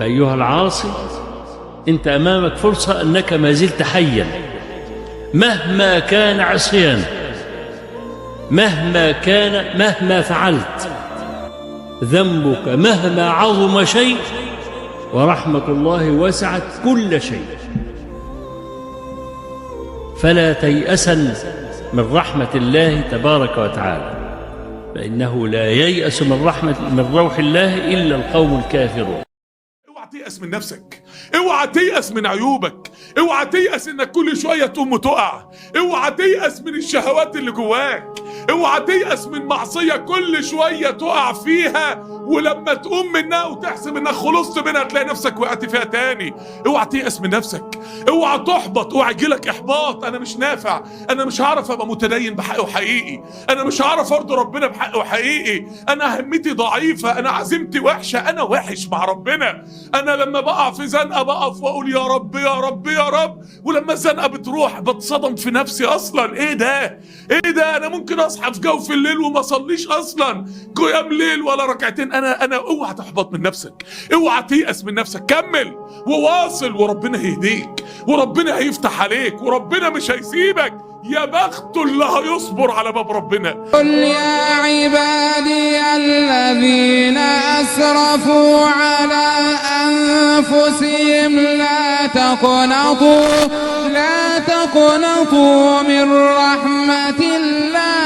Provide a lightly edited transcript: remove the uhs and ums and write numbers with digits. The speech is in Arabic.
فأيها العاصي، أنت أمامك فرصة أنك ما زلت حيا مهما كان عصيان، مهما فعلت ذنبك، مهما عظم شيء، ورحمة الله وسعت كل شيء. فلا تيأسن من رحمة الله تبارك وتعالى، فإنه لا ييأس من روح الله إلا القوم الكافرون. اوعى تيأس من نفسك، اوعى تيأس من عيوبك، اوعى تيأس انك كل شوية تقوم وتقع، اوعى تيأس من الشهوات اللي جواك، اوعى تيأس من معصية كل شوية تقع فيها ولما تقوم منها وتحسب انك خلصت منها تلاقي نفسك وقعت فيها تاني. اوعى تيأس من نفسك، اوعى تحبط، اوعى يجيلك احباط. انا مش نافع، انا مش هعرف ابقى متدين بحقه حقيقي، انا مش هعرف ارضي ربنا بحقه حقيقي، انا همتي ضعيفة، انا عزيمتي وحشة، انا وحش مع ربنا. انا لما بقع في زنقة بقف واقول يا رب يا رب يا رب، ولما الزنقة بتروح بتصدم في نفسي. اصلا ايه ده؟ ايه ده؟ انا ممكن اصحى في جوف الليل وما اصليش اصلا قيام ليل ولا ركعتين. انا اوعى تحبط من نفسك، اوعى تيأس من نفسك، كمل وواصل وربنا هيهديك وربنا هيفتح عليك وربنا مش هيسيبك. يا بخت اللي هيصبر على باب ربنا. قل يا عبادي الذين أسرفوا على أنفسهم لا تقنطوا من رحمة الله